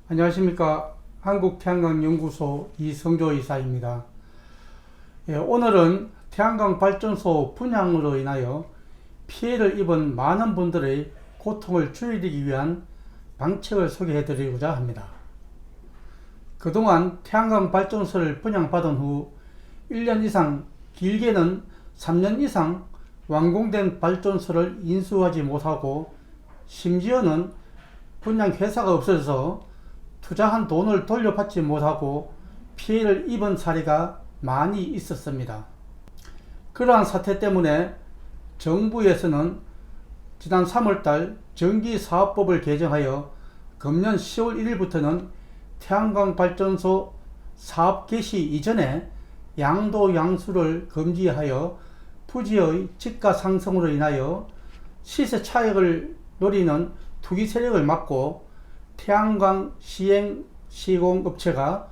안녕하십니까. 한국태양광연구소 이성조 이사입니다. 오늘은 태양광 발전소 분양으로 인하여 피해를 입은 많은 분들의 고통을 줄이기 위한 방책을 소개해 드리고자 합니다. 그동안 태양광 발전소를 분양받은 후 1년 이상, 길게는 3년 이상 완공된 발전소를 인수하지 못하고 심지어는 분양회사가 없어져서 투자한 돈을 돌려받지 못하고 피해를 입은 사례가 많이 있었습니다. 그러한 사태 때문에 정부에서는 지난 3월달 전기사업법을 개정하여 금년 10월 1일부터는 태양광 발전소 사업 개시 이전에 양도 양수를 금지하여 부지의 지가 상승으로 인하여 시세 차익을 노리는 투기 세력을 막고 태양광 시공업체가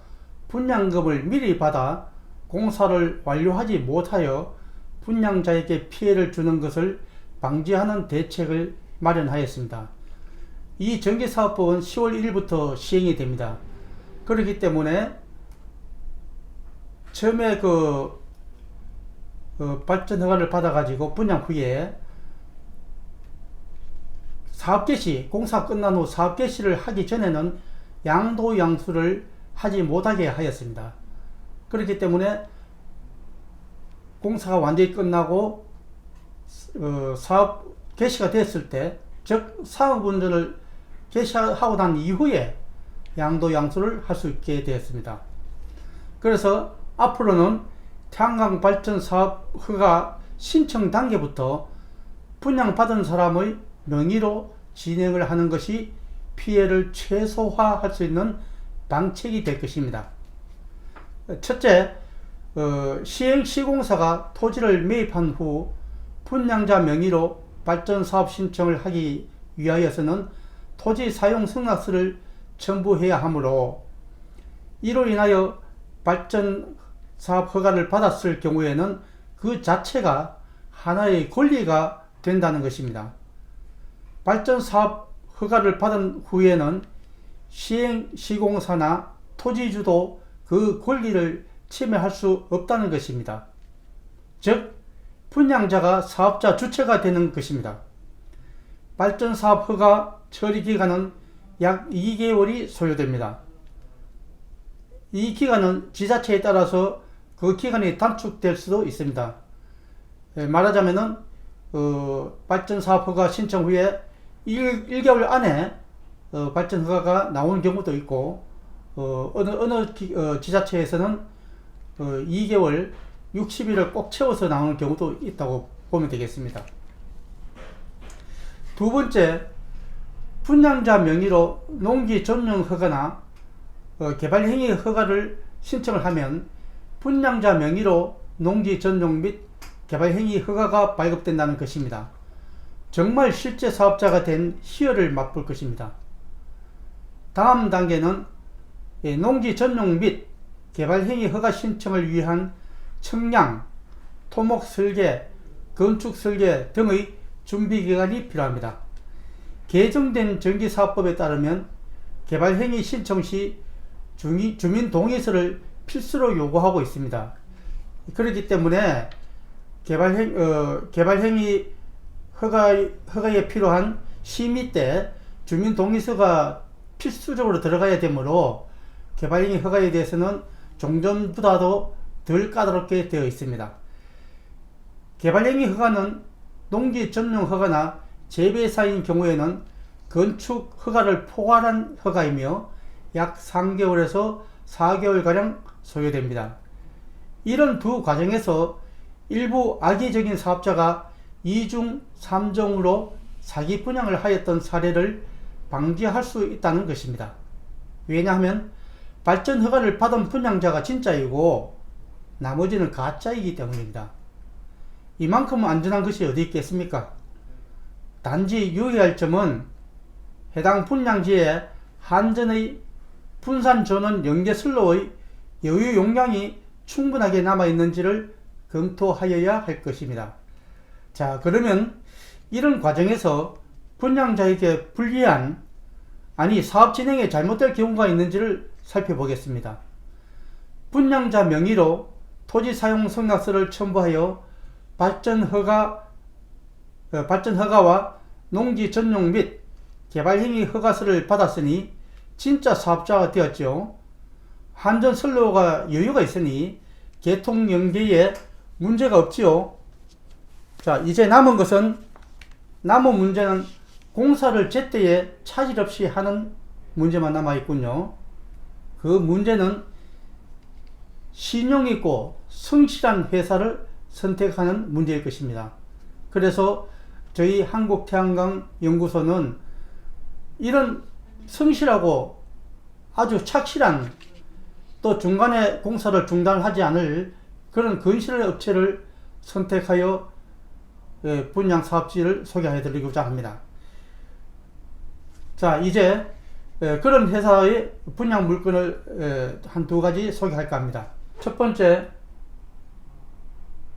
분양금을 미리 받아 공사를 완료하지 못하여 분양자에게 피해를 주는 것을 방지하는 대책을 마련하였습니다. 이 전기사업법은 10월 1일부터 시행이 됩니다. 그렇기 때문에 처음에 발전 허가를 받아가지고 분양 후에 사업 개시, 공사 끝난 후 사업 개시를 하기 전에는 양도 양수를 하지 못하게 하였습니다. 그렇기 때문에 공사가 완전히 끝나고 사업 개시가 됐을 때, 즉 사업 운전을 개시하고 난 이후에 양도 양수를 할 수 있게 되었습니다. 그래서 앞으로는 태양광 발전 사업 허가 신청 단계부터 분양받은 사람의 명의로 진행을 하는 것이 피해를 최소화할 수 있는 방책이 될 것입니다. 첫째, 시행시공사가 토지를 매입한 후 분양자 명의로 발전사업 신청을 하기 위하여서는 토지 사용 승낙서를 첨부해야 하므로, 이로 인하여 발전사업 허가를 받았을 경우에는 그 자체가 하나의 권리가 된다는 것입니다. 발전사업 허가를 받은 후에는 시행시공사나 토지주도 그 권리를 침해할 수 없다는 것입니다. 즉, 분양자가 사업자 주체가 되는 것입니다. 발전사업 허가 처리기간은 약 2개월이 소요됩니다. 이 기간은 지자체에 따라서 그 기간이 단축될 수도 있습니다. 말하자면은 발전사업 허가 신청 후에 1개월 안에 발전 허가가 나오는 경우도 있고, 어느 지자체에서는 2개월 60일을 꼭 채워서 나오는 경우도 있다고 보면 되겠습니다. 두 번째, 분양자 명의로 농지 전용 허가나 개발행위 허가를 신청을 하면 분양자 명의로 농지 전용 및 개발행위 허가가 발급된다는 것입니다. 정말 실제 사업자가 된 희열을 맛볼 것입니다. 다음 단계는 농지 전용 및 개발행위 허가 신청을 위한 청량, 토목 설계, 건축 설계 등의 준비기간이 필요합니다. 개정된 전기사업법에 따르면 개발행위 신청 시 주민동의서를 필수로 요구하고 있습니다. 그렇기 때문에 개발행위 허가에 필요한 심의 때 주민동의서가 필수적으로 들어가야 되므로 개발행위 허가에 대해서는 종전보다도 덜 까다롭게 되어 있습니다. 개발행위 허가는 농지 전용 허가나 재배사인 경우에는 건축 허가를 포괄한 허가이며 약 3개월에서 4개월가량 소요됩니다. 이런 두 과정에서 일부 악의적인 사업자가 2중, 3중으로 사기 분양을 하였던 사례를 방지할 수 있다는 것입니다. 왜냐하면 발전 허가를 받은 분양자가 진짜이고 나머지는 가짜이기 때문입니다. 이만큼 안전한 것이 어디 있겠습니까? 단지 유의할 점은 해당 분양지에 한전의 분산전원 연계선로의 여유 용량이 충분하게 남아있는지를 검토하여야 할 것입니다. 자, 그러면 이런 과정에서 분양자에게 불리한 아니 사업 진행에 잘못될 경우가 있는지를 살펴보겠습니다. 분양자 명의로 토지 사용 성락서를 첨부하여 발전 허가와 농지 전용 및 개발행위 허가서를 받았으니 진짜 사업자가 되었죠. 한전 선로가 여유가 있으니 개통 연계에 문제가 없지요. 자, 이제 남은 문제는 공사를 제때에 차질 없이 하는 문제만 남아 있군요. 그 문제는 신용있고 성실한 회사를 선택하는 문제일 것입니다. 그래서 저희 한국태양광연구소는 이런 성실하고 아주 착실한, 또 중간에 공사를 중단하지 않을 그런 건실 업체를 선택하여 분양 사업지를 소개해 드리고자 합니다. 자, 이제 그런 회사의 분양 물건을 한 두 가지 소개할까 합니다. 첫 번째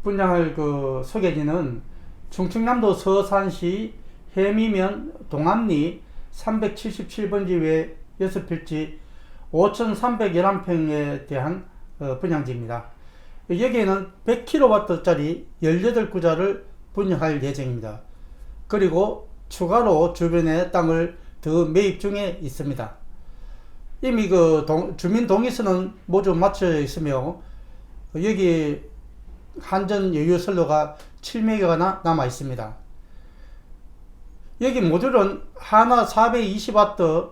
분양할 소개지는 충청남도 서산시 해미면 동암리 377번지 외 6필지 5,311평에 대한 분양지입니다. 여기에는 100kW짜리 18구자를 분양할 예정입니다. 그리고 추가로 주변에 땅을 더 매입 중에 있습니다. 이미 주민 동의서는 모두 마쳐 있으며 여기 한전 여유 선로가 7매개가 남아 있습니다. 여기 모듈은 하나 420W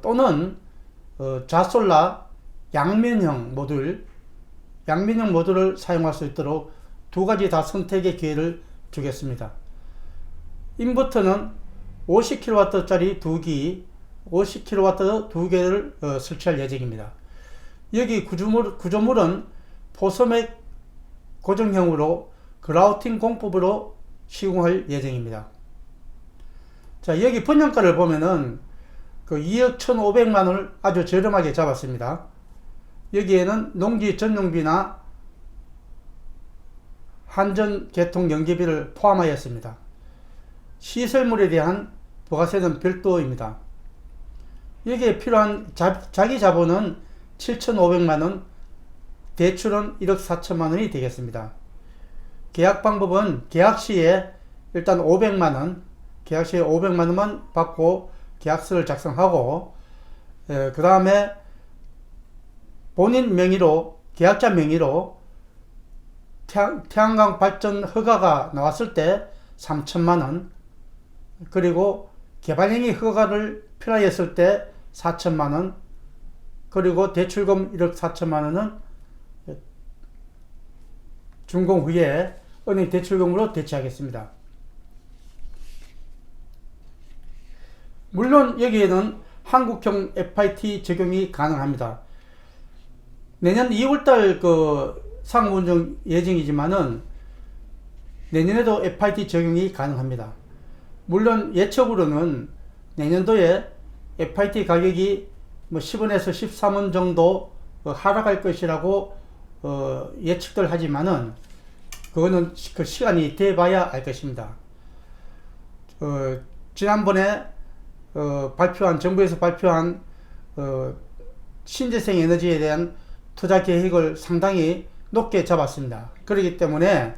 또는 좌솔라 양면형 모듈을 사용할 수 있도록 두 가지 다 선택의 기회를 주겠습니다. 인버터는 50kW짜리 2기, 50kW 2개를 설치할 예정입니다. 여기 구조물은 포소맥 고정형으로 그라우팅 공법으로 시공할 예정입니다. 자, 여기 분양가를 보면은 2억 1,500만원을 아주 저렴하게 잡았습니다. 여기에는 농지 전용비나 한전 개통 연계비를 포함하였습니다. 시설물에 대한 부가세는 별도입니다. 여기에 필요한 자기 자본은 7,500만원, 대출은 1억 4천만원이 되겠습니다. 계약 방법은 계약 시에 일단 500만원만 받고 계약서를 작성하고, 그 다음에 본인 명의로, 계약자 명의로 태양광 발전 허가가 나왔을 때 3천만원, 그리고 개발행위 허가를 필요했을 때 4천만원, 그리고 대출금 1억 4천만원은 준공 후에 은행 대출금으로 대체하겠습니다. 물론 여기에는 한국형 FIT 적용이 가능합니다. 내년 2월달 상호 운영 예정이지만은 내년에도 FIT 적용이 가능합니다. 물론 예측으로는 내년도에 FIT 가격이 10원에서 13원 정도 하락할 것이라고 예측들 하지만은 그거는 그 시간이 돼봐야 알 것입니다. 지난번에 정부에서 발표한 신재생 에너지에 대한 투자 계획을 상당히 높게 잡았습니다. 그렇기 때문에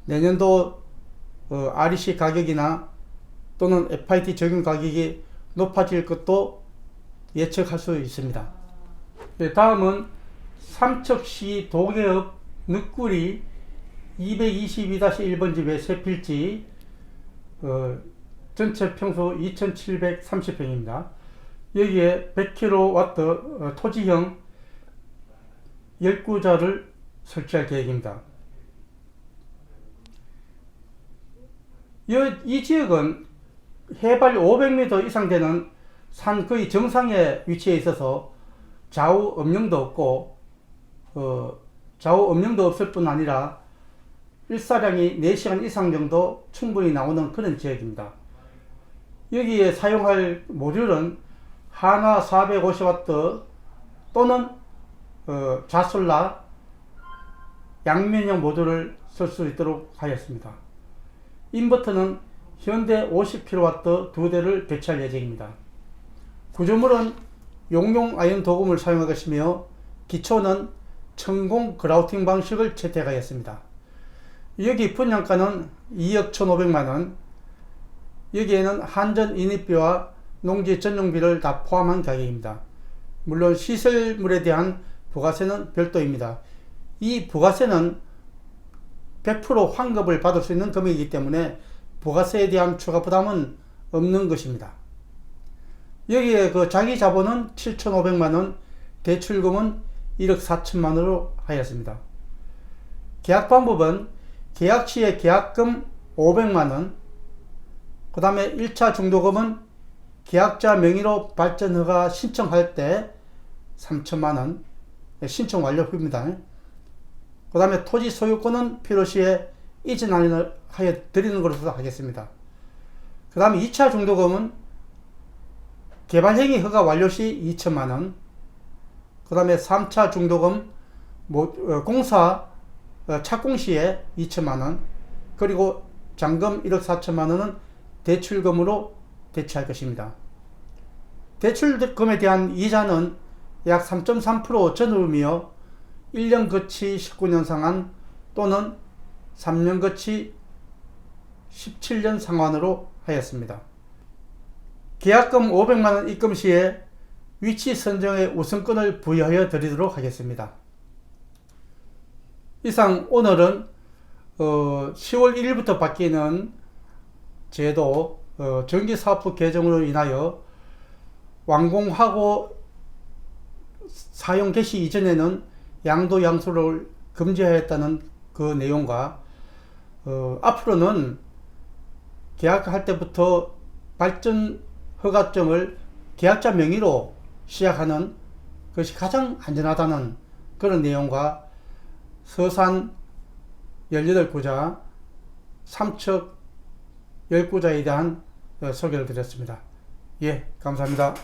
내년도 REC 가격이나 또는 FIT 적용 가격이 높아질 것도 예측할 수 있습니다. 다음은 삼척시 도계읍 늑구리 222-1번지 외 3필지 전체 평수 2,730평입니다. 여기에 100kW 토지형 10구자를 설치할 계획입니다. 이 지역은 해발 500m 이상 되는 산 거의 정상에 위치해 있어서 좌우 음영도 없고 좌우 음영도 없을 뿐 아니라 일사량이 4시간 이상 정도 충분히 나오는 그런 지역입니다. 여기에 사용할 모듈은 하나 450W 또는 좌솔라 양면형 모듈을 쓸 수 있도록 하였습니다. 인버터는 현대 50kW 2대를 배치할 예정입니다. 구조물은 용융 아연 도금을 사용할 것이며 기초는 천공 그라우팅 방식을 채택하였습니다. 여기 분양가는 2억 1,500만원, 여기에는 한전 인입비와 농지 전용비를 다 포함한 가격입니다. 물론 시설물에 대한 부가세는 별도입니다. 이 부가세는 100% 환급을 받을 수 있는 금액이기 때문에 부가세에 대한 추가 부담은 없는 것입니다. 여기에 그 자기 자본은 7,500만원, 대출금은 1억 4천만원으로 하였습니다. 계약 방법은 계약 시에 계약금 500만원, 그 다음에 1차 중도금은 계약자 명의로 발전허가 신청할 때 3천만원, 신청 완료 후입니다. 그 다음에 토지 소유권은 필요시에 이전하여 드리는 것으로 하겠습니다. 그 다음에 2차 중도금은 개발행위 허가 완료 시 2천만원, 그 다음에 3차 중도금 공사 착공 시에 2천만원, 그리고 잔금 1억 4천만원은 대출금으로 대체할 것입니다. 대출금에 대한 이자는 약 3.3% 전후이며 1년 거치 19년 상환 또는 3년 거치 17년 상환으로 하였습니다. 계약금 500만원 입금 시에 위치 선정에 우선권을 부여하여 드리도록 하겠습니다. 이상 오늘은 10월 1일부터 바뀌는 제도 전기사업부 개정으로 인하여 완공하고 사용 개시 이전에는 양도 양수를 금지하였다는 그 내용과 앞으로는 계약할 때부터 발전 허가증을 계약자 명의로 시작하는 것이 가장 안전하다는 그런 내용과 서산 18구자, 삼척 10구자에 대한 소개를 드렸습니다. 예, 감사합니다.